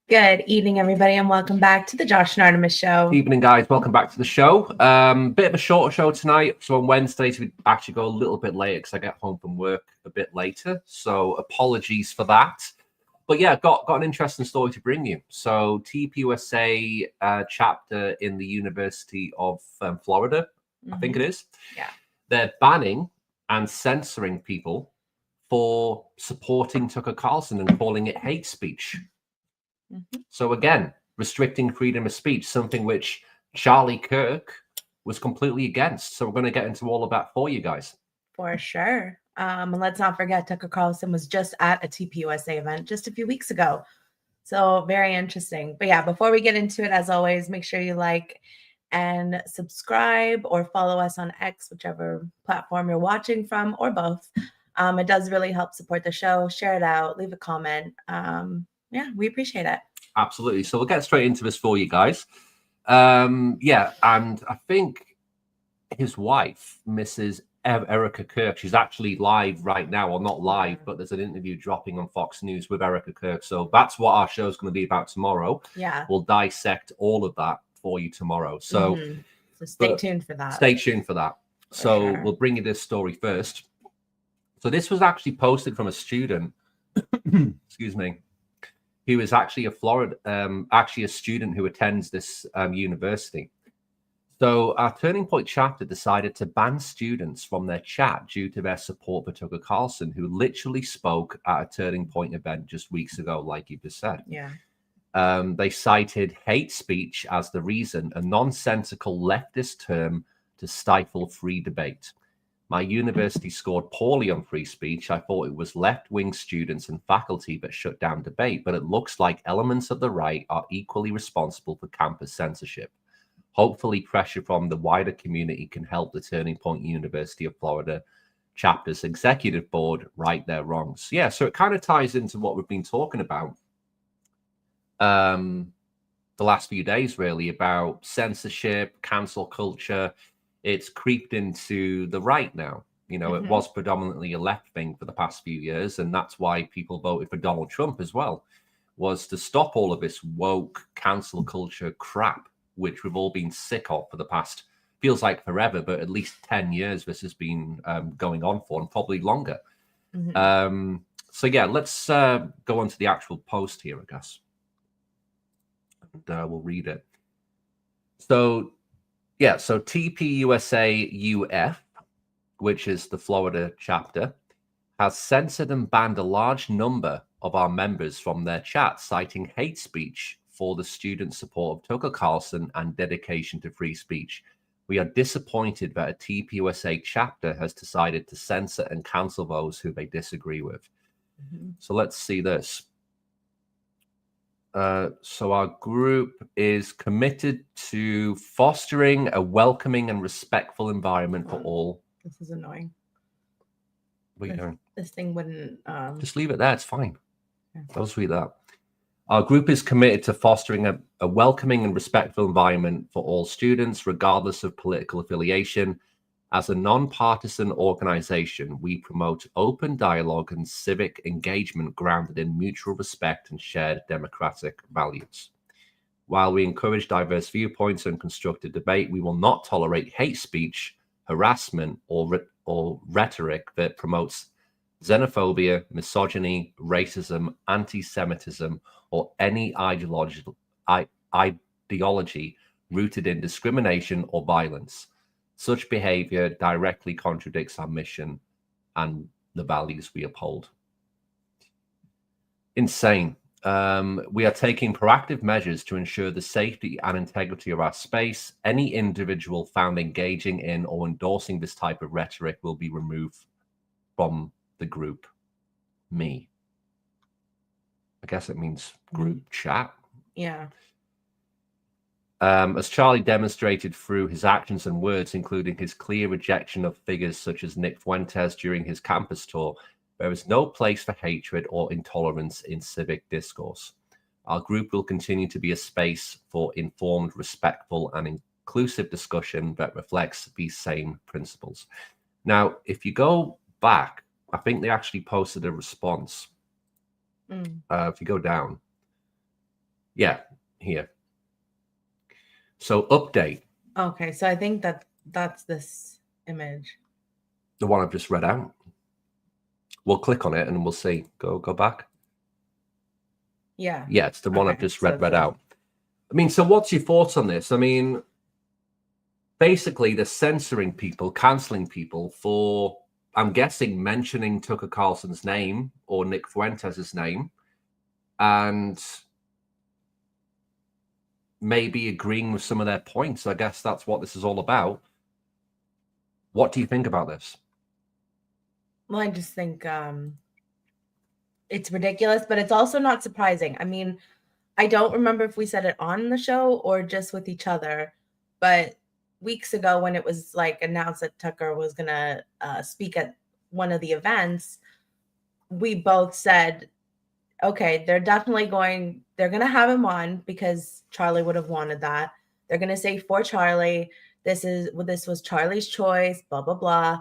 Good evening, everybody, and welcome back to the Josh and Artemis Show. Evening, guys. Welcome back to the show. Bit of a shorter show tonight. So on Wednesdays, we actually go a little bit later because I get home from work a bit later. So apologies for that. But yeah, got an interesting story to bring you. So TPUSA chapter in the University of Florida, I think it is. Yeah. They're banning and censoring people for supporting Tucker Carlson and calling it hate speech. So again, restricting freedom of speech, something which Charlie Kirk was completely against. So we're going to get into all of that for you guys. For sure. And let's not forget, Tucker Carlson was just at a TPUSA event just a few weeks ago. So very interesting. But yeah, before we get into it, as always, make sure you like and subscribe or follow us on X, whichever platform you're watching from, or both. It does really help support the show. Share it out, leave a comment. Yeah, we appreciate it. Absolutely. So we'll get straight into this for you guys. Yeah, and I think his wife, Mrs. Erica Kirk, she's actually live right now, or not live, but there's an interview dropping on Fox News with Erica Kirk. So that's what our show's going to be about tomorrow. Yeah. We'll dissect all of that for you tomorrow. So, so stay tuned for that. Stay tuned for that. So we'll bring you this story first. So this was actually posted from a student, excuse me, who is actually a student who attends this university. So our Turning Point chapter decided to ban students from their chat due to their support for Tucker Carlson, who literally spoke at a Turning Point event just weeks ago, like you just said. Yeah. They cited hate speech as the reason, a nonsensical leftist term to stifle free debate. My university scored poorly on free speech. I thought it was left-wing students and faculty that shut down debate, but it looks like elements of the right are equally responsible for campus censorship. Hopefully, pressure from the wider community can help the Turning Point University of Florida chapter's executive board right their wrongs. Yeah, so it kind of ties into what we've been talking about the last few days, really, about censorship, cancel culture. It's creeped into the right now. You know, it was predominantly a left thing for the past few years, and that's why people voted for Donald Trump as well, was to stop all of this woke cancel culture crap, which we've all been sick of for the past, feels like forever, but at least 10 years this has been going on for, and probably longer. So yeah, let's go on to the actual post here, I guess. And we'll read it. So yeah, so TPUSA UF, which is the Florida chapter, has censored and banned a large number of our members from their chat, citing hate speech for the student support of Tucker Carlson and dedication to free speech. We are disappointed that a TPUSA chapter has decided to censor and cancel those who they disagree with. So let's see this. So our group is committed to fostering a welcoming and respectful environment for all. This is annoying. What are you doing? This thing wouldn't... Just leave it there. It's fine. I'll just read that. Our group is committed to fostering a welcoming and respectful environment for all students, regardless of political affiliation. As a non-partisan organization, we promote open dialogue and civic engagement grounded in mutual respect and shared democratic values. While we encourage diverse viewpoints and constructive debate, we will not tolerate hate speech, harassment, or rhetoric that promotes xenophobia, misogyny, racism, anti-Semitism, or any ideology rooted in discrimination or violence. Such behavior directly contradicts our mission and the values we uphold. Insane. We are taking proactive measures to ensure the safety and integrity of our space. Any individual found engaging in or endorsing this type of rhetoric will be removed from the group. Me. I guess it means group chat. Yeah. As Charlie demonstrated through his actions and words, including his clear rejection of figures such as Nick Fuentes during his campus tour, there is no place for hatred or intolerance in civic discourse. Our group will continue to be a space for informed, respectful, and inclusive discussion that reflects these same principles. Now, if you go back, I think they actually posted a response. If you go down, Yeah, here. So update. Okay, so I think that's this image. The one I've just read out. We'll click on it and we'll see. Go back. Yeah. Yeah, it's the one Okay, I've just so read out. I mean, so what's your thoughts on this? I mean, basically they're censoring people, canceling people for, I'm guessing, mentioning Tucker Carlson's name or Nick Fuentes' name, and maybe agreeing with some of their points. I guess that's what this is all about. What do you think about this? Well, I just think it's ridiculous, but it's also not surprising. I mean, I don't remember if we said it on the show or just with each other, but weeks ago when it was like announced that Tucker was gonna speak at one of the events, we both said, okay, they're gonna have him on because Charlie would have wanted that. They're gonna say for Charlie, this was Charlie's choice, blah blah blah,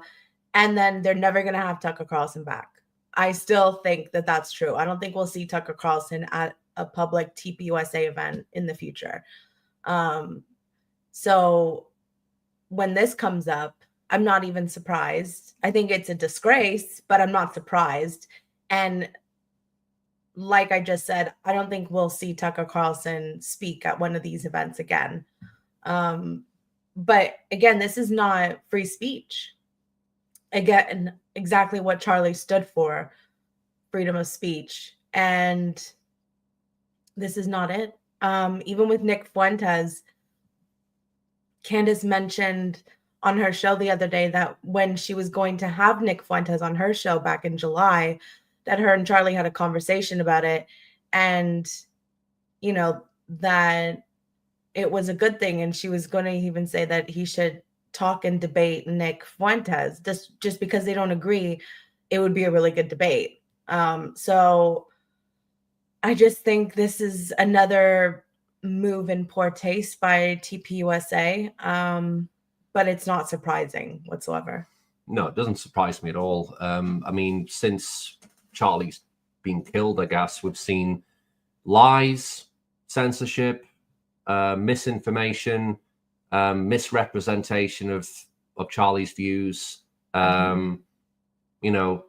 and then they're never gonna have Tucker Carlson back. I still think that that's true. I don't think we'll see Tucker Carlson at a public TPUSA event in the future. So when this comes up, I'm not even surprised. I think it's a disgrace, but I'm not surprised. And like I just said, I don't think we'll see Tucker Carlson speak at one of these events again. But again, this is not free speech. Again, exactly what Charlie stood for, freedom of speech. And this is not it. Even with Nick Fuentes, Candace mentioned on her show the other day that when she was going to have Nick Fuentes on her show back in July, that her and Charlie had a conversation about it. And, you know, that it was a good thing. And she was going to even say that he should talk and debate Nick Fuentes. Just because they don't agree, it would be a really good debate. So I just think this is another move in poor taste by TPUSA, but it's not surprising whatsoever. No, it doesn't surprise me at all. I mean, since Charlie's been killed, I guess we've seen lies, censorship, misinformation, misrepresentation of Charlie's views. You know,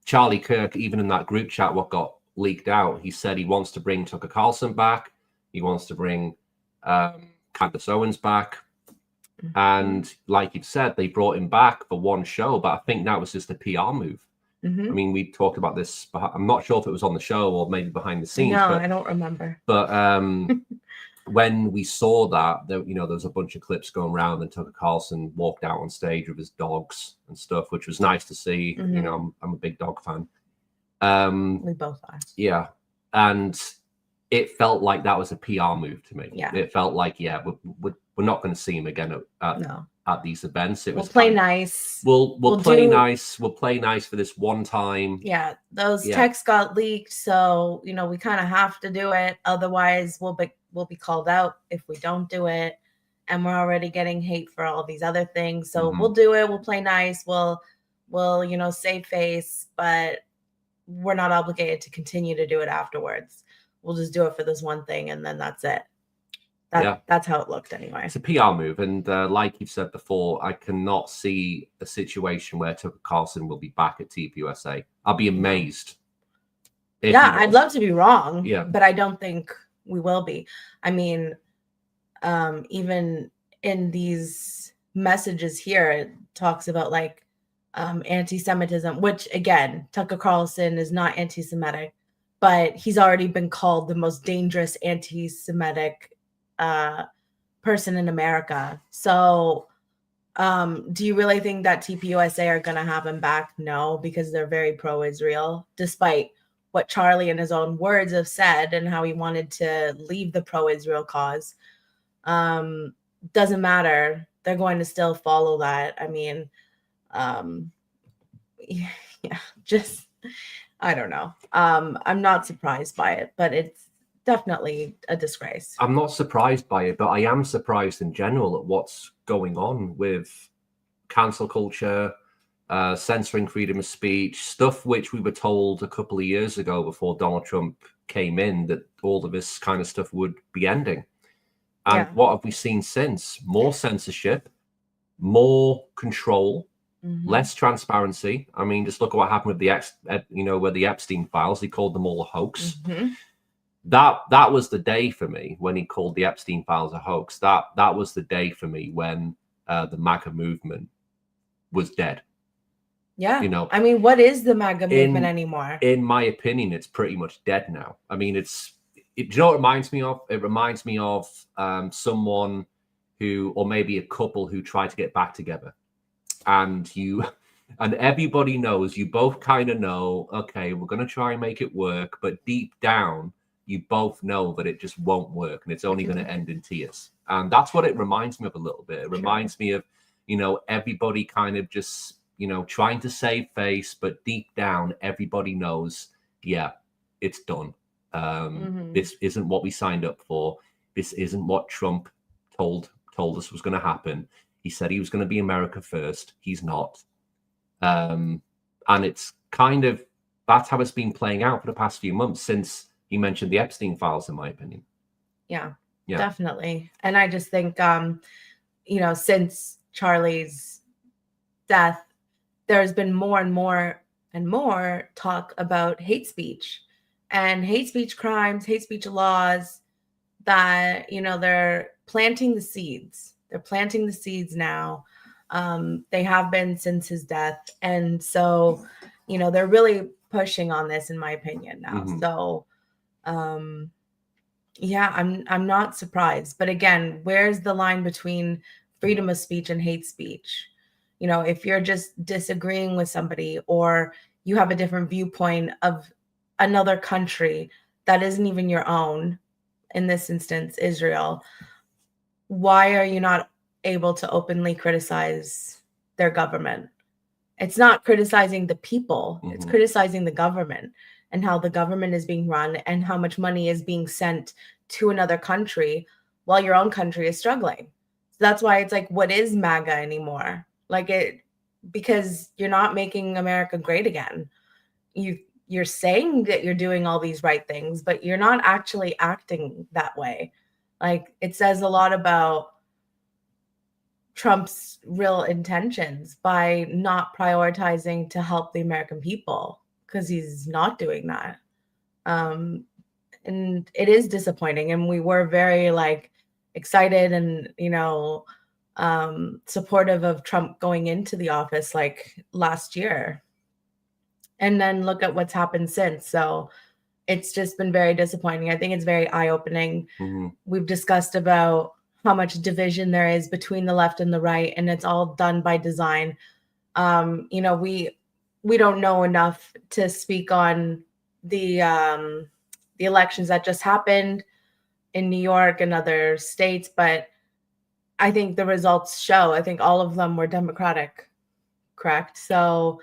Charlie Kirk, even in that group chat, what got leaked out, he said he wants to bring Tucker Carlson back. He wants to bring Candace Owens back. And like you said, they brought him back for one show, but I think that was just a PR move. I mean, we talked about this. I'm not sure if it was on the show or maybe behind the scenes. No, I don't remember. But when we saw that, there was a bunch of clips going around, and Tucker Carlson walked out on stage with his dogs and stuff, which was nice to see. You know, I'm a big dog fan. We both are. Yeah, and it felt like that was a PR move to me. Yeah, it felt like we're not going to see him again at these events. We'll play nice. We'll play nice. We'll play nice for this one time. Yeah, those texts got leaked, so we kind of have to do it. Otherwise, we'll be called out if we don't do it, and we're already getting hate for all these other things. So we'll do it. We'll play nice. We'll save face, but we're not obligated to continue to do it afterwards. We'll just do it for this one thing, and then that's it. That's how it looked anyway. It's a PR move, and like you've said before, I cannot see a situation where Tucker Carlson will be back at TPUSA. I'll be amazed. I'd love to be wrong, but I don't think we will be. I mean, even in these messages here, it talks about like anti-Semitism, which again, Tucker Carlson is not anti-Semitic, but he's already been called the most dangerous anti-Semitic person in America. So do you really think that TPUSA are going to have him back? No, because they're very pro-Israel, despite what Charlie in his own words have said and how he wanted to leave the pro-Israel cause. Doesn't matter. They're going to still follow that. I mean, I don't know. I'm not surprised by it, but it's definitely a disgrace. I'm not surprised by it, but I am surprised in general at what's going on with cancel culture, censoring freedom of speech, stuff which we were told a couple of years ago before Donald Trump came in that all of this kind of stuff would be ending. And what have we seen since? More censorship, more control, less transparency. I mean, just look at what happened with the Epstein files. He called them all a hoax. That was the day for me when he called the Epstein files a hoax. That was the day for me when the MAGA movement was dead. Yeah. You know, I mean, what is the MAGA movement anymore? In my opinion, it's pretty much dead now. I mean, do you know what it reminds me of? It reminds me of someone who, or maybe a couple who try to get back together. And everybody knows, you both kind of know, okay, we're going to try and make it work. But deep down, you both know that it just won't work and it's only going to end in tears. And that's what it reminds me of a little bit. It reminds me of, everybody kind of just, trying to save face, but deep down, everybody knows, yeah, it's done. This isn't what we signed up for. This isn't what Trump told us was going to happen. He said he was going to be America first. He's not. And it's kind of, that's how it's been playing out for the past few months since he mentioned the Epstein files, in my opinion. Yeah, definitely. And I just think, since Charlie's death, there's been more and more and more talk about hate speech and hate speech crimes, hate speech laws that, they're planting the seeds. They're planting the seeds now. They have been since his death. And so, they're really pushing on this, in my opinion, now. So, I'm not surprised. But again, where's the line between freedom of speech and hate speech? If you're just disagreeing with somebody or you have a different viewpoint of another country that isn't even your own, in this instance, Israel, why are you not able to openly criticize their government? It's not criticizing the people, it's criticizing the government and how the government is being run and how much money is being sent to another country while your own country is struggling. So that's why it's like, what is MAGA anymore? Because you're not making America great again. You're saying that you're doing all these right things, but you're not actually acting that way. It says a lot about Trump's real intentions by not prioritizing to help the American people, because he's not doing that. And it is disappointing. And we were very excited and, supportive of Trump going into the office last year. And then look at what's happened since. So it's just been very disappointing. I think it's very eye-opening. We've discussed about how much division there is between the left and the right, and it's all done by design. We don't know enough to speak on the elections that just happened in New York and other states, but I think the results show. I think all of them were Democratic, correct? So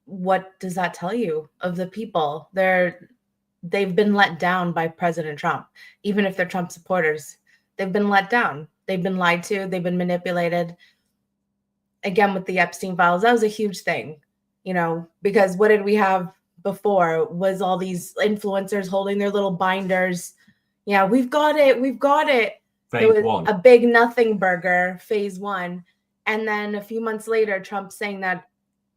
what does that tell you of the people? They've been let down by President Trump. Even if they're Trump supporters, they've been let down. They've been lied to. They've been manipulated. Again, with the Epstein files, that was a huge thing, because what did we have before? Was all these influencers holding their little binders. Yeah, we've got it. We've got it. It was a big nothing burger, phase one. And then a few months later, Trump saying that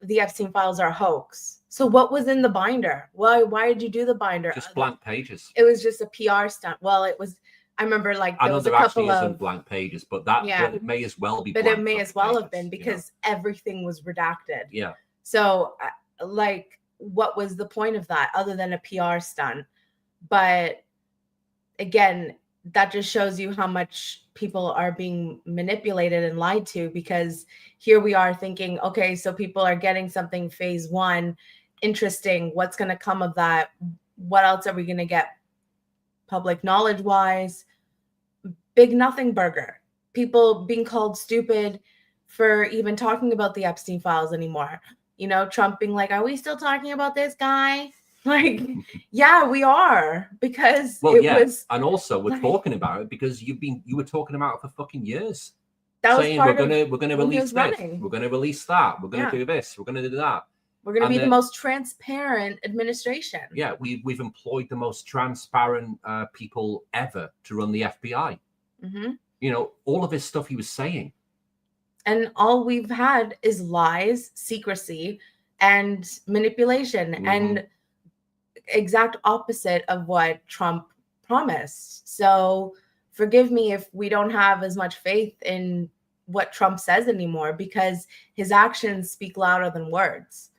the Epstein files are a hoax. So what was in the binder? Why did you do the binder? Just blank pages. It was just a PR stunt. Well, it was, I remember there I know was there a couple actually isn't blank pages, but but it may as well be. But it may as well have been because everything was redacted. Yeah. So what was the point of that other than a PR stunt? But again, that just shows you how much people are being manipulated and lied to, because here we are thinking, okay, so people are getting something phase one. Interesting. What's going to come of that? What else are we going to get public knowledge wise? Big nothing burger. People being called stupid for even talking about the Epstein files anymore. Trump being like, are we still talking about this guy? Yeah, we are, because was, and also we're talking about it because you were talking about it for fucking years. That saying was we're gonna release this, running. we're gonna release that, we're gonna do this, we're gonna do that. We're going to be the most transparent administration. Yeah, we've employed the most transparent people ever to run the FBI. Mm-hmm. You know, all of this stuff he was saying. And all we've had is lies, secrecy, and manipulation, and exact opposite of what Trump promised. So forgive me if we don't have as much faith in what Trump says anymore, because his actions speak louder than words.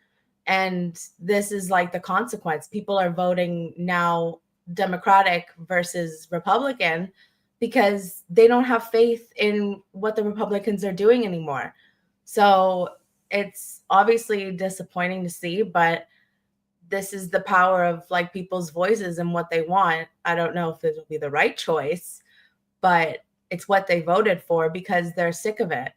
And this is like the consequence. People are voting now Democratic versus Republican because they don't have faith in what the Republicans are doing anymore. So it's obviously disappointing to see, but this is the power of like people's voices and what they want. I don't know if it'll be the right choice, but it's what they voted for because they're sick of it.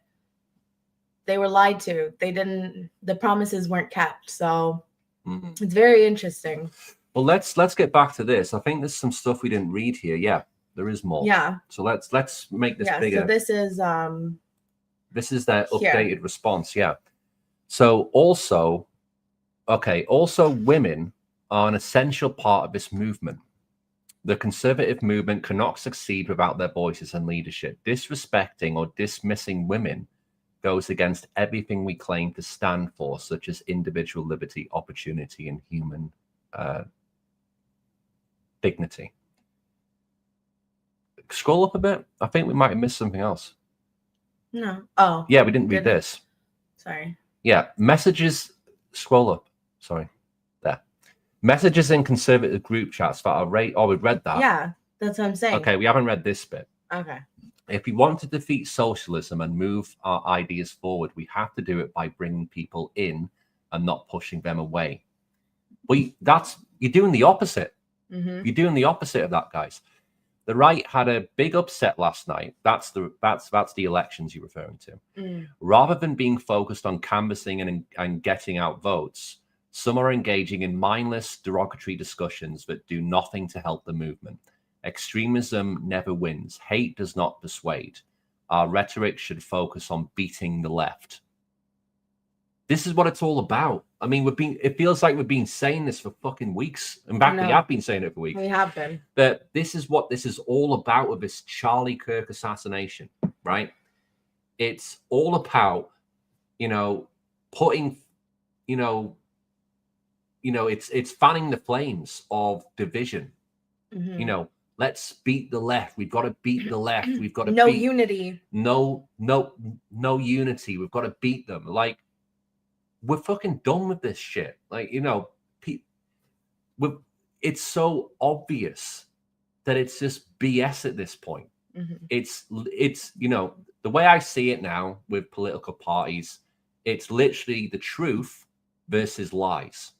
They were lied to. The promises weren't kept. So it's very interesting. Well, let's get back to this. I think there's some stuff we didn't read here. Yeah, there is more. Yeah. So let's make this bigger. So this is their updated response. Yeah. So also women are an essential part of this movement. The conservative movement cannot succeed without their voices and leadership. Disrespecting or dismissing women goes against everything we claim to stand for, such as individual liberty, opportunity, and human dignity. Scroll up a bit. I think we might have missed something else. No. Oh. Yeah, we didn't read this. Sorry. Yeah. Messages. Scroll up. Sorry. There. Messages in conservative group chats that are we've read that. Yeah, that's what I'm saying. Okay, we haven't read this bit. Okay. If we want to defeat socialism and move our ideas forward, we have to do it by bringing people in and not pushing them away. You're doing the opposite. Mm-hmm. You're doing the opposite of that, guys. The right had a big upset last night. That's the elections you're referring to. Rather than being focused on canvassing and getting out votes, some are engaging in mindless, derogatory discussions that do nothing to help the movement. Extremism never wins. Hate does not persuade. Our rhetoric should focus on beating the left. This is what it's all about. I mean, it feels like we've been saying this for fucking weeks. In fact, we have been saying it for weeks. We have been. But this is what this is all about with this Charlie Kirk assassination, right? It's all about, putting, it's fanning the flames of division. Mm-hmm. Let's beat the left. We've got to beat the left. We've got to no unity. No unity. We've got to beat them. Like, we're fucking done with this shit. Like, it's so obvious that it's just BS at this point. Mm-hmm. It's the way I see it now with political parties, it's literally the truth versus lies.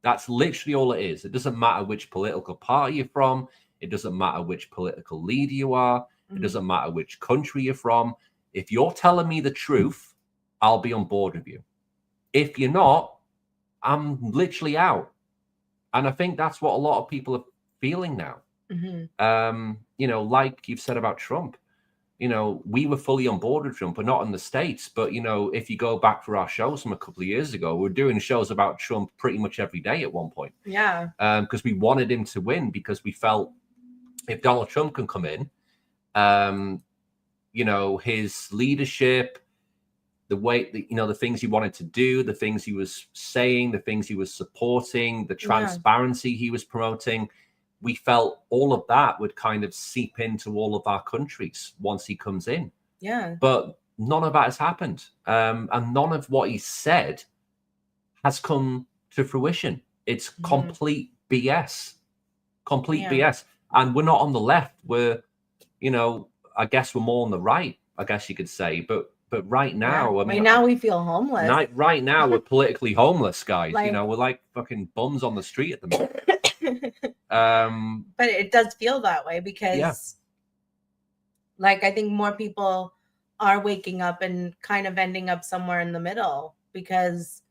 That's literally all it is. It doesn't matter which political party you're from. It doesn't matter which political leader you are. Mm-hmm. It doesn't matter which country you're from. If you're telling me the truth, I'll be on board with you. If you're not, I'm literally out. And I think that's what a lot of people are feeling now. Mm-hmm. Like you've said about Trump, we were fully on board with Trump, but not in the States. But, if you go back for our shows from a couple of years ago, we're doing shows about Trump pretty much every day at one point. Yeah. Because we wanted him to win, because we felt if Donald Trump can come in, his leadership, the way, the things he wanted to do, the things he was saying, the things he was supporting, the transparency he was promoting, we felt all of that would kind of seep into all of our countries once he comes in. Yeah. But none of that has happened. And none of what he said has come to fruition. It's complete BS. BS. And we're not on the left. We're, I guess we're more on the right, I guess you could say. But right now, right now we feel homeless. Right now, we're politically homeless, guys. We're like fucking bums on the street at the moment. But it does feel that way because, I think more people are waking up and kind of ending up somewhere in the middle because,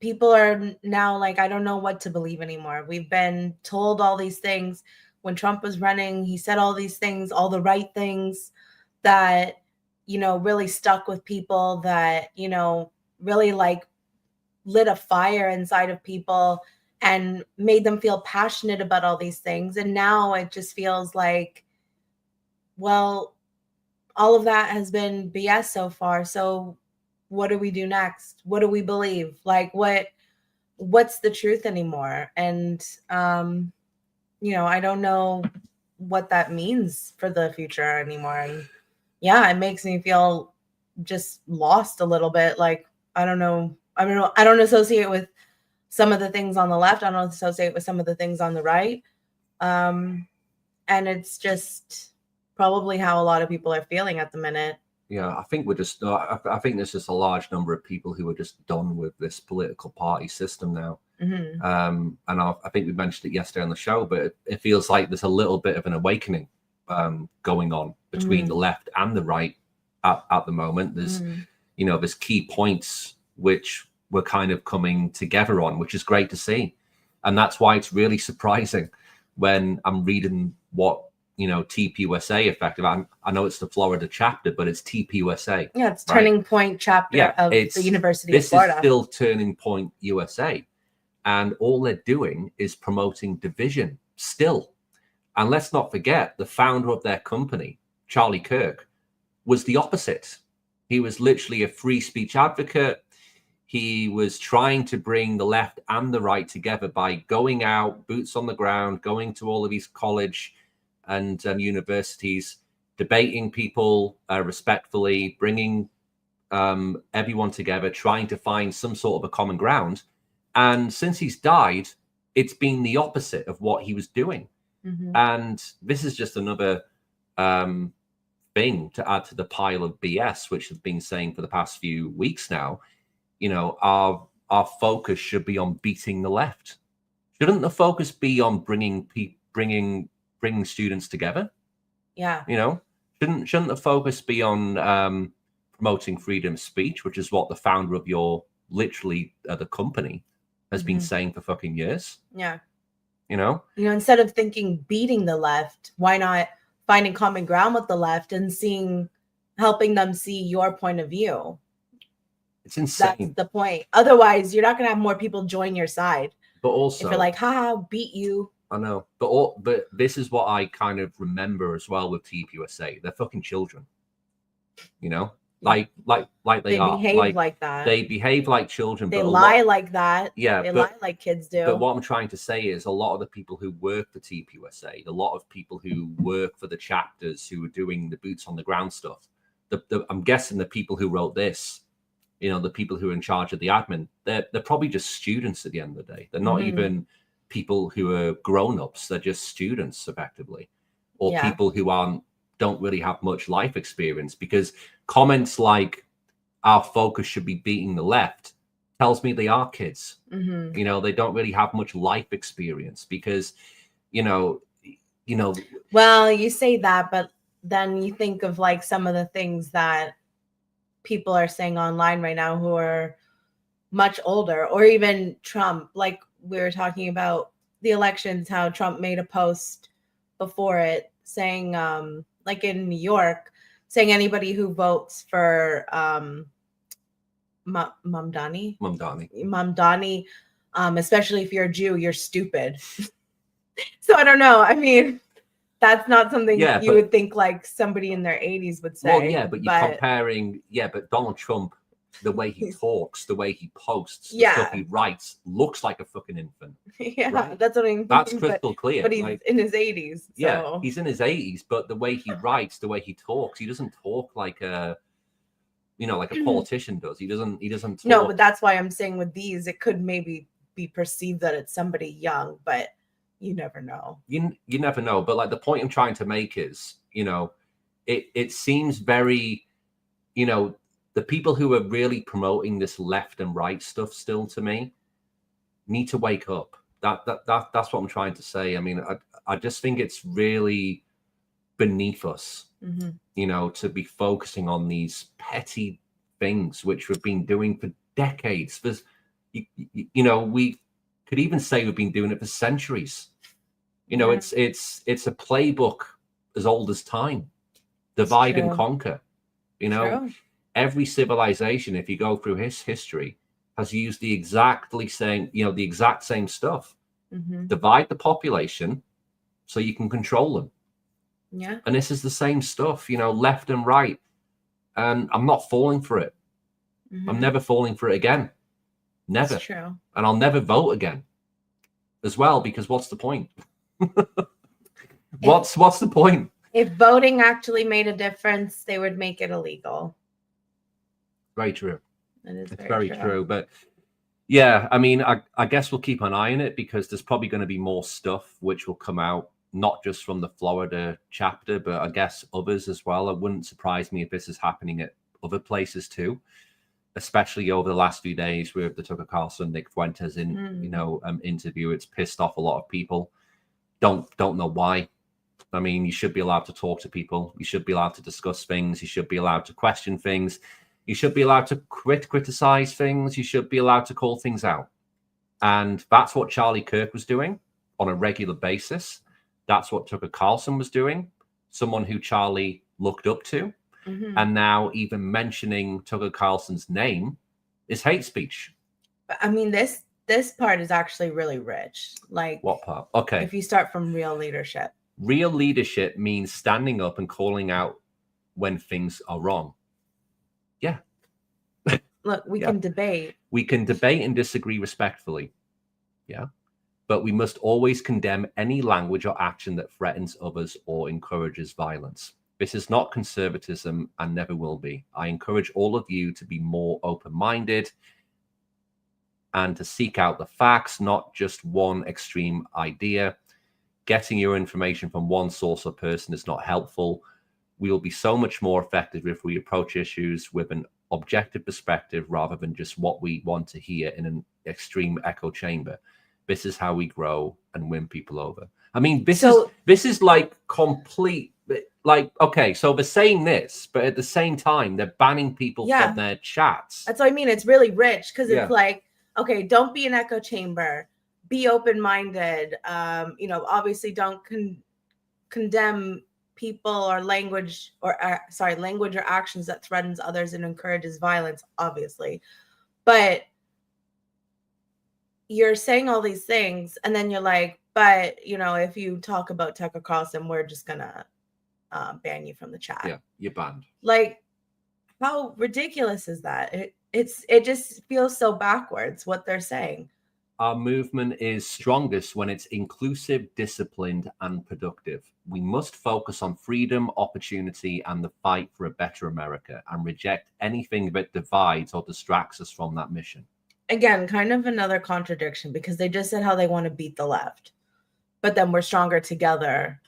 people are now I don't know what to believe anymore. We've been told all these things. When Trump was running, he said all these things, all the right things that, really stuck with people, that, really like lit a fire inside of people and made them feel passionate about all these things. And now it just feels like, well, all of that has been BS so far. So what do we do next? What do we believe? Like, what's the truth anymore? And, I don't know what that means for the future anymore. And yeah, it makes me feel just lost a little bit. Like, I don't know. I don't associate with some of the things on the left. I don't associate with some of the things on the right. And it's just probably how a lot of people are feeling at the minute. Yeah, I think I think there's just a large number of people who are just done with this political party system now. Mm-hmm. And I think we mentioned it yesterday on the show, but it feels like there's a little bit of an awakening going on between the left and the right at the moment. There's, there's key points which we're kind of coming together on, which is great to see. And that's why it's really surprising when I'm reading what, TPUSA effective. I know it's the Florida chapter, but it's TPUSA. Yeah, it's Turning Point Chapter of the University of Florida. This is still Turning Point USA. And all they're doing is promoting division still. And let's not forget, the founder of their company, Charlie Kirk, was the opposite. He was literally a free speech advocate. He was trying to bring the left and the right together by going out, boots on the ground, going to all of these college and universities, debating people respectfully, bringing everyone together, trying to find some sort of a common ground. And since he's died, it's been the opposite of what he was doing. Mm-hmm. And this is just another thing to add to the pile of BS, which I've been saying for the past few weeks now. Our focus should be on beating the left. Shouldn't the focus be on bringing students together? Yeah. Shouldn't the focus be on promoting freedom of speech, which is what the founder of the company has been saying for fucking years? Yeah. Instead of thinking beating the left, why not finding common ground with the left and helping them see your point of view? It's insane. That's the point. Otherwise, you're not going to have more people join your side. But also, if you're like, haha, beat you. I know. But this is what I kind of remember as well with TPUSA. They're fucking children. Like they behave like that. They behave like children. They lie like that. Yeah, they lie like kids do. But what I'm trying to say is, a lot of the people who work for TPUSA, a lot of people who work for the chapters, who are doing the boots on the ground stuff, I'm guessing the people who wrote this, the people who are in charge of the admin, they're probably just students at the end of the day. They're not even people who are grown-ups. They're just students, effectively, or people who don't really have much life experience, because comments like our focus should be beating the left tells me they are kids. They don't really have much life experience, because well, you say that, but then you think of like some of the things that people are saying online right now who are much older, or even Trump. Like we were talking about the elections, how Trump made a post before it saying, like in New York, saying anybody who votes for Mamdani, especially if you're a Jew, you're stupid. So I don't know. I mean, that's not something you would think like somebody in their 80s would say. Well, yeah, but you're comparing, but Donald Trump, the way he talks, the way he posts, the stuff he writes, looks like a fucking infant. Yeah, right? That's what I mean. That's crystal clear. But he's in his 80s. So. Yeah, he's in his 80s, but the way he writes, the way he talks, he doesn't talk like a politician does. He doesn't talk. No, but that's why I'm saying with these, it could maybe be perceived that it's somebody young, but you never know. You never know. But like, the point I'm trying to make is, it seems very, the people who are really promoting this left and right stuff still, to me, need to wake up. That's what I'm trying to say. I mean, I just think it's really beneath us, to be focusing on these petty things which we've been doing for decades. There's, we could even say we've been doing it for centuries. It's a playbook as old as time. Divide and conquer. You know, True. every civilization, if you go through his history, has used the exactly same, the exact same stuff. Divide the population so you can control them. Yeah. And this is the same stuff, left and right. And I'm not falling for it. I'm never falling for it again. Never. That's true. And I'll never vote again as well, because what's the point? What's the point? If voting actually made a difference, they would make it illegal. Very true. It's very true. But yeah, I mean, I guess we'll keep an eye on it, because there's probably going to be more stuff which will come out, not just from the Florida chapter, but I guess others as well. It wouldn't surprise me if this is happening at other places too, especially over the last few days with the Tucker Carlson, Nick Fuentes interview. It's pissed off a lot of people. Don't know why. I mean, you should be allowed to talk to people. You should be allowed to discuss things. You should be allowed to question things. You should be allowed to criticize things. You should be allowed to call things out. And that's what Charlie Kirk was doing on a regular basis. That's what Tucker Carlson was doing, someone who Charlie looked up to. And now even mentioning Tucker Carlson's name is hate speech. I mean, this part is actually really rich. Like, what part? Okay. If you start from real leadership. Real leadership means standing up and calling out when things are wrong. Yeah. Look, we can debate. We can debate and disagree respectfully. Yeah. But we must always condemn any language or action that threatens others or encourages violence. This is not conservatism and never will be. I encourage all of you to be more open-minded and to seek out the facts, not just one extreme idea. Getting your information from one source or person is not helpful. We will be so much more effective if we approach issues with an objective perspective rather than just what we want to hear in an extreme echo chamber. This is how we grow and win people over. I mean, this is like complete, like, okay, so they're saying this, but at the same time, they're banning people from their chats. That's what I mean. It's really rich, because it's like, okay, don't be an echo chamber. Be open-minded. Obviously don't condemn people or language or actions that threatens others and encourages violence, obviously. But you're saying all these things, and then you're like, but if you talk about Tucker Carlson, we're just gonna ban you from the chat. Yeah, you're banned. Like, how ridiculous is that? It just feels so backwards what they're saying. Our movement is strongest when it's inclusive, disciplined, and productive. We must focus on freedom, opportunity, and the fight for a better America, and reject anything that divides or distracts us from that mission. Again, kind of another contradiction, because they just said how they want to beat the left, but then we're stronger together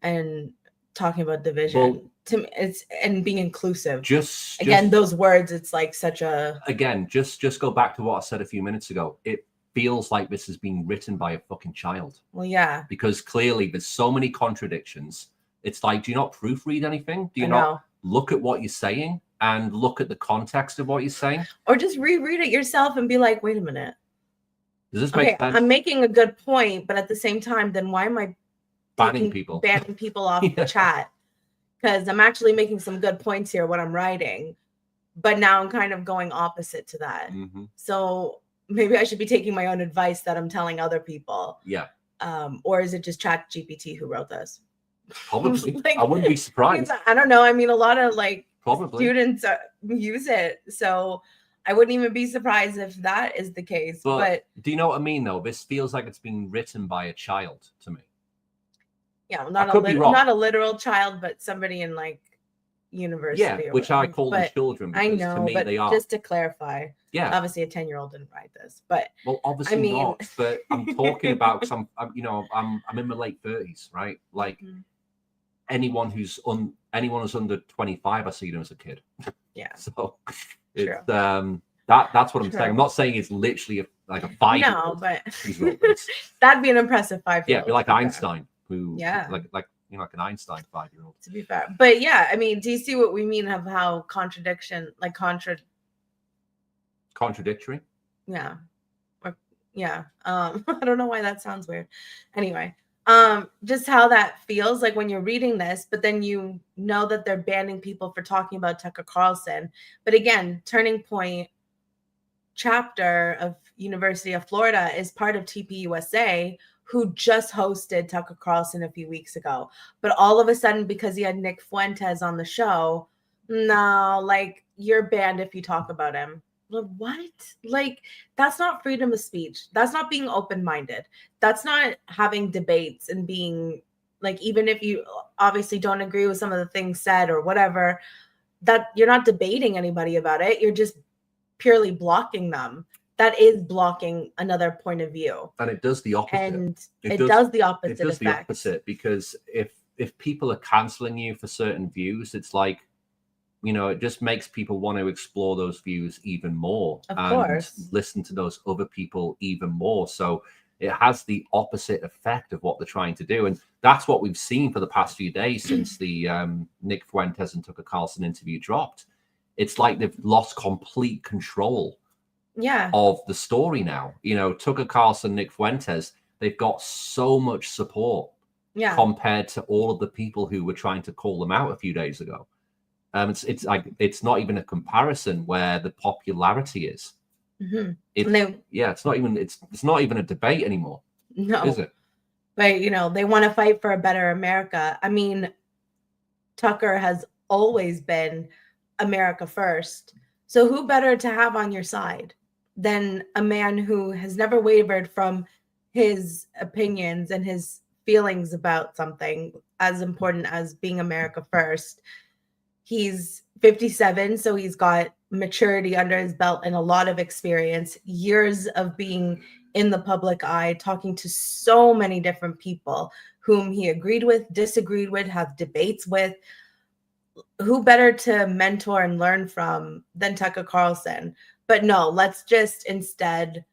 and talking about division. Well, to me, and being inclusive. Just those words, it's like such a. Again, just go back to what I said a few minutes ago. It feels like this has been written by a fucking child. Well, yeah. Because clearly there's so many contradictions. It's like, do you not proofread anything? Do you not look at what you're saying and look at the context of what you're saying? Or just reread it yourself and be like, wait a minute. Does this make sense? I'm making a good point, but at the same time, then why am I banning people off the chat? Because I'm actually making some good points here when I'm writing, but now I'm kind of going opposite to that. So maybe I should be taking my own advice that I'm telling other people. Yeah. Or is it just ChatGPT who wrote this? Probably. Like, I wouldn't be surprised. I don't know. I mean, a lot of probably students use it. So I wouldn't even be surprised if that is the case. But do you know what I mean, though? This feels like it's been written by a child to me. Yeah, not a literal child, but somebody in university. Yeah, which I call them children. I know, to me, but they are. Just to clarify, obviously a 10-year-old didn't write this, but obviously not. But I'm talking about because I'm in my late 30s, right? Like anyone who's under 25, I see them as a kid. Yeah. So it's that's what I'm saying. I'm not saying it's literally like a 5-year-old. No, but that'd be an impressive 5-year-old. Yeah, be like Einstein. Who like an Einstein 5-year-old. To be fair. But yeah, I mean, do you see what we mean of how contradictory? Yeah. I don't know why that sounds weird. Anyway, just how that feels like when you're reading this, but then you know that they're banning people for talking about Tucker Carlson. But again, Turning Point Chapter of University of Florida is part of TPUSA, who just hosted Tucker Carlson a few weeks ago. But all of a sudden, because he had Nick Fuentes on the show, no, like, you're banned if you talk about him. Like, what? Like, that's not freedom of speech. That's not being open-minded. That's not having debates and being, like, even if you obviously don't agree with some of the things said or whatever, that you're not debating anybody about it. You're just purely blocking them. That is blocking another point of view. And it does the opposite. And it does the opposite. It does the opposite, because if people are canceling you for certain views, it's like, you know, it just makes people want to explore those views even more and listen to those other people even more. So it has the opposite effect of what they're trying to do. And that's what we've seen for the past few days since the Nick Fuentes and Tucker Carlson interview dropped. It's like they've lost complete control of the story now. You know, Tucker Carlson, Nick Fuentes, they've got so much support compared to all of the people who were trying to call them out a few days ago. It's like, it's not even a comparison where the popularity is. It's not even a debate anymore. No, is it? But you know, they want to fight for a better America. I mean, Tucker has always been America first. So who better to have on your side than a man who has never wavered from his opinions and his feelings about something as important as being America first. He's 57, so he's got maturity under his belt and a lot of experience, years of being in the public eye, talking to so many different people whom he agreed with, disagreed with, have debates with. Who better to mentor and learn from than Tucker Carlson? But no, let's just instead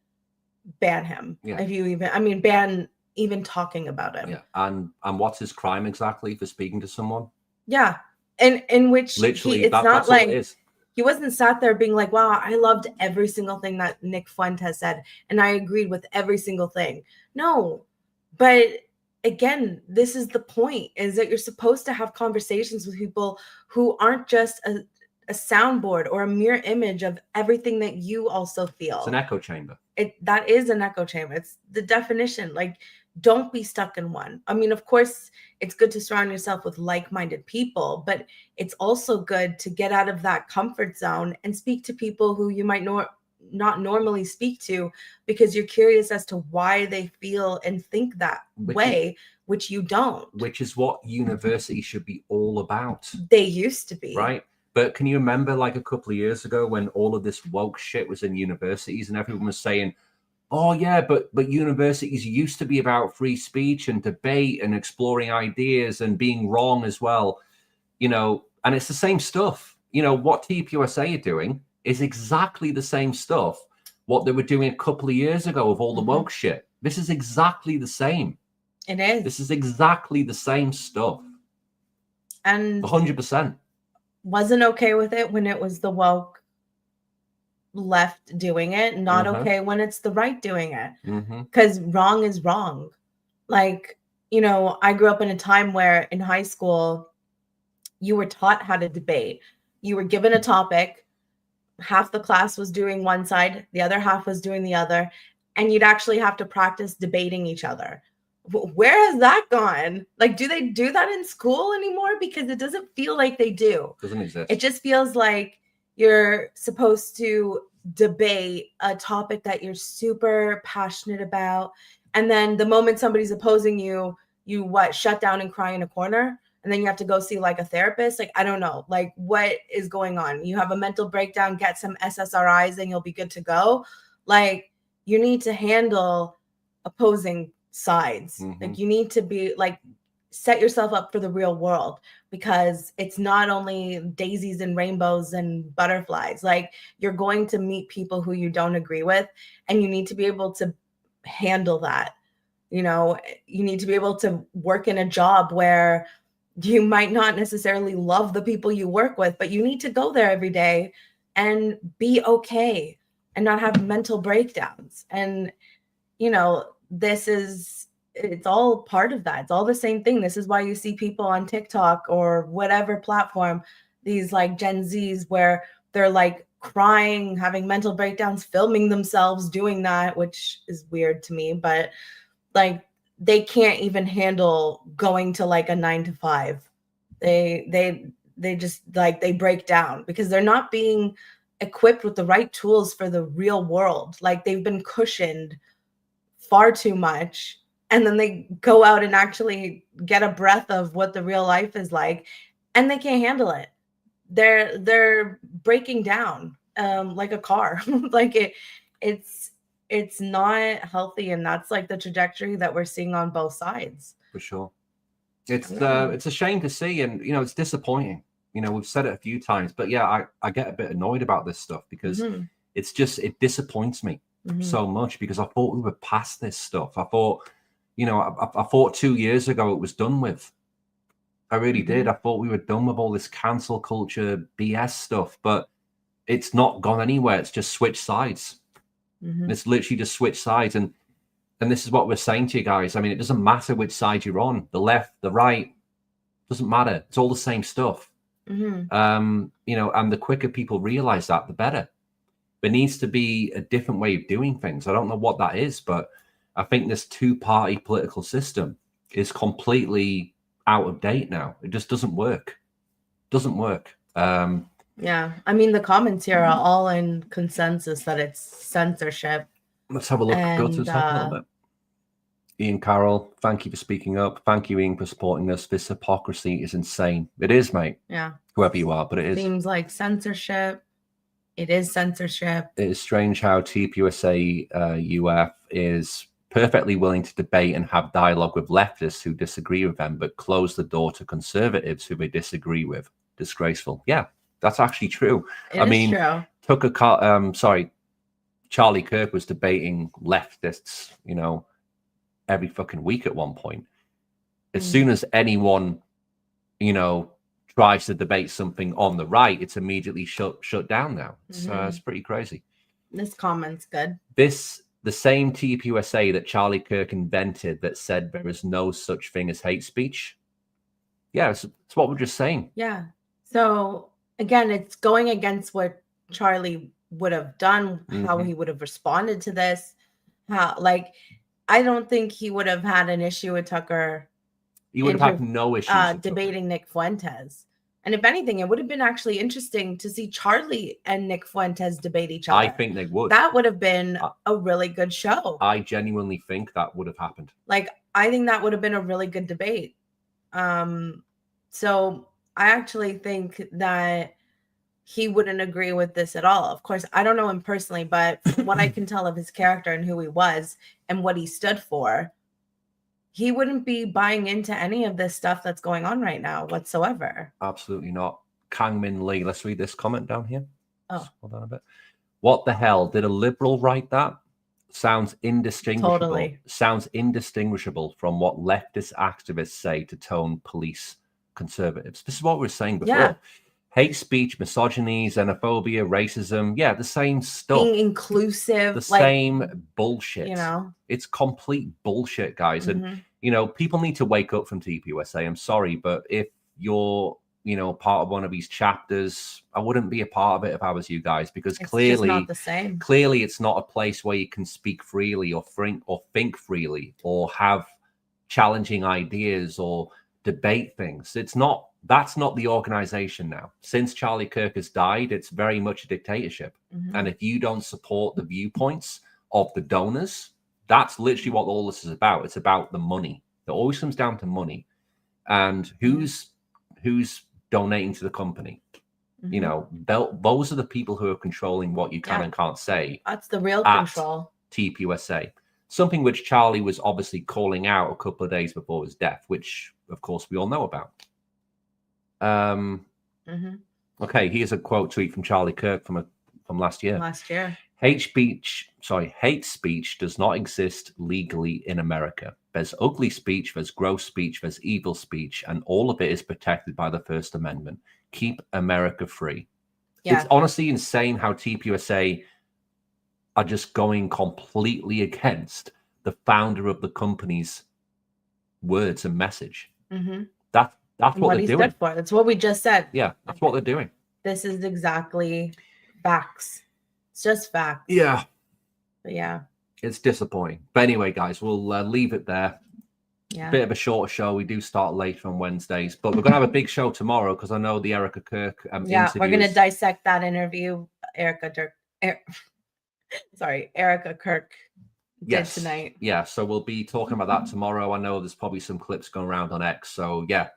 ban him. If you even, I mean, ban even talking about him. Yeah. And what's his crime exactly for speaking to someone? Yeah. And in which literally it's not like he wasn't sat there being like, wow, I loved every single thing that Nick Fuentes said and I agreed with every single thing. No, but again, this is the point, is that you're supposed to have conversations with people who aren't just a soundboard or a mirror image of everything that you also feel. It's an echo chamber. That is an echo chamber. It's the definition. Like, don't be stuck in one. I mean, of course, it's good to surround yourself with like-minded people, but it's also good to get out of that comfort zone and speak to people who you might not normally speak to, because you're curious as to why they feel and think that way, which you don't. Which is what university should be all about. They used to be. Right? But can you remember like a couple of years ago when all of this woke shit was in universities and everyone was saying, oh yeah, but universities used to be about free speech and debate and exploring ideas and being wrong as well, you know, and it's the same stuff. You know, what TPUSA are doing is exactly the same stuff what they were doing a couple of years ago of all the woke shit. This is exactly the same. It is. This is exactly the same stuff. And 100%. Wasn't okay with it when it was the woke left doing it, not okay when it's the right doing it, because wrong is wrong. Like, you know, I grew up in a time where in high school you were taught how to debate. You were given a topic, half the class was doing one side, the other half was doing the other, and you'd actually have to practice debating each other. Where has that gone? Like, do they do that in school anymore? Because it doesn't feel like they do. Doesn't exist. It just feels like you're supposed to debate a topic that you're super passionate about. And then the moment somebody's opposing you, shut down and cry in a corner. And then you have to go see like a therapist. Like, I don't know, like what is going on? You have a mental breakdown, get some SSRIs and you'll be good to go. Like, you need to handle opposing sides. Like, you need to be like, set yourself up for the real world, because it's not only daisies and rainbows and butterflies. Like, you're going to meet people who you don't agree with, and you need to be able to handle that. You know, you need to be able to work in a job where you might not necessarily love the people you work with, but you need to go there every day and be okay and not have mental breakdowns. And, you know, this is it's all part of that. It's all the same thing. This is why you see people on TikTok or whatever platform, these like Gen Zs, where they're like crying, having mental breakdowns, filming themselves doing that, which is weird to me, but like they can't even handle going to like a 9 to 5. They just like they break down because they're not being equipped with the right tools for the real world. Like they've been cushioned far too much, and then they go out and actually get a breath of what the real life is like, and they can't handle it. They're breaking down like a car. Like it's not healthy, and that's like the trajectory that we're seeing on both sides. For sure. It's a shame to see, and it's disappointing. We've said it a few times, but yeah, I get a bit annoyed about this stuff because it's just, it disappoints me so much, because I thought we were past this stuff. I thought, I thought 2 years ago it was done with. I really did. I thought we were done with all this cancel culture BS stuff, but it's not gone anywhere. It's just switch sides. It's literally just switch sides. And this is what we're saying to you guys. I mean, it doesn't matter which side you're on, the left, the right, doesn't matter. It's all the same stuff. And the quicker people realize that, the better. There needs to be a different way of doing things. I don't know what that is, but I think this two-party political system is completely out of date now. It just doesn't work. Doesn't work. Yeah. I mean, the comments here are all in consensus that it's censorship. Let's have a look. Go to the top a little bit. Ian Carroll, thank you for speaking up. Thank you, Ian, for supporting us. This hypocrisy is insane. It is, mate. Yeah. Whoever you are, but it is. Seems like censorship. It is censorship. It is strange how TPUSA UF is perfectly willing to debate and have dialogue with leftists who disagree with them, but close the door to conservatives who they disagree with. Disgraceful. Yeah, that's actually true. It is true. Charlie Kirk was debating leftists, every fucking week at one point. As soon as anyone, tries to debate something on the right, it's immediately shut down now. It's pretty crazy. This comment's good. The same TPUSA that Charlie Kirk invented that said there is no such thing as hate speech. Yeah, it's what we're just saying. Yeah. So again, it's going against what Charlie would have done, how he would have responded to this. I don't think he would have had an issue with Tucker. He would have had no issues debating Nick Fuentes. And if anything, it would have been actually interesting to see Charlie and Nick Fuentes debate each other. I think they would. That would have been a really good show. I genuinely think that would have happened. I think that would have been a really good debate. So I actually think that he wouldn't agree with this at all. Of course, I don't know him personally, but from what I can tell of his character and who he was and what he stood for, he wouldn't be buying into any of this stuff that's going on right now whatsoever. Absolutely not. Kang Min Lee. Let's read this comment down here. Oh. Hold on a bit. What the hell? Did a liberal write that? Sounds indistinguishable. Totally. Sounds indistinguishable from what leftist activists say to tone police conservatives. This is what we were saying before. Yeah. Hate speech, misogyny, xenophobia, racism. Yeah, the same stuff. Being inclusive. The same bullshit. It's complete bullshit, guys. And, people need to wake up from TPUSA. I'm sorry, but if you're, part of one of these chapters, I wouldn't be a part of it if I was you guys, because it's clearly, just not the same. Clearly it's not a place where you can speak freely or think freely or have challenging ideas or debate things. That's not the organization now. Since Charlie Kirk has died, it's very much a dictatorship. And if you don't support the viewpoints of the donors, that's literally what all this is about. It's about the money. It always comes down to money. And who's donating to the company? Those are the people who are controlling what you can and can't say. That's the real control. TPUSA. Something which Charlie was obviously calling out a couple of days before his death, which, of course, we all know about. Okay, here's a quote tweet from Charlie Kirk from last year. Hate speech does not exist legally in America. There's ugly speech, there's gross speech, there's evil speech, and all of it is protected by the First Amendment. Keep America free. Yeah. It's honestly insane how TPUSA are just going completely against the founder of the company's words and message. Mm-hmm. That's and what they're he doing. stood for. That's what we just said. Yeah, that's what they're doing. This is exactly facts. It's just facts. Yeah. But yeah. It's disappointing. But anyway, guys, we'll leave it there. Yeah. Bit of a shorter show. We do start later on Wednesdays, but we're going to have a big show tomorrow because I know the Erica Kirk interview. We're going to dissect that interview. Erica Kirk did tonight. Yeah, so we'll be talking about that tomorrow. I know there's probably some clips going around on X. So yeah,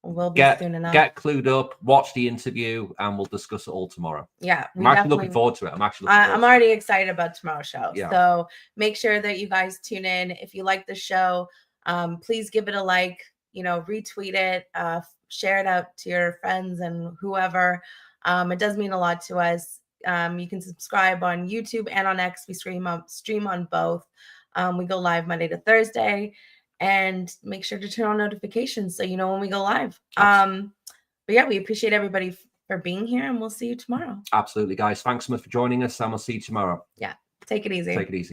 we'll be soon enough. Get clued up, watch the interview, and we'll discuss it all tomorrow. Yeah, I'm actually looking forward to it. I'm already excited about tomorrow's show. Yeah. So make sure that you guys tune in. If you like the show, please give it a like, retweet it, share it out to your friends and whoever. It does mean a lot to us. You can subscribe on YouTube and on X. We stream on both. We go live Monday to Thursday, and make sure to turn on notifications so you know when we go live. But yeah, we appreciate everybody for being here, and we'll see you tomorrow. Absolutely, guys. Thanks so much for joining us, and we'll see you tomorrow. Yeah. Take it easy. Take it easy.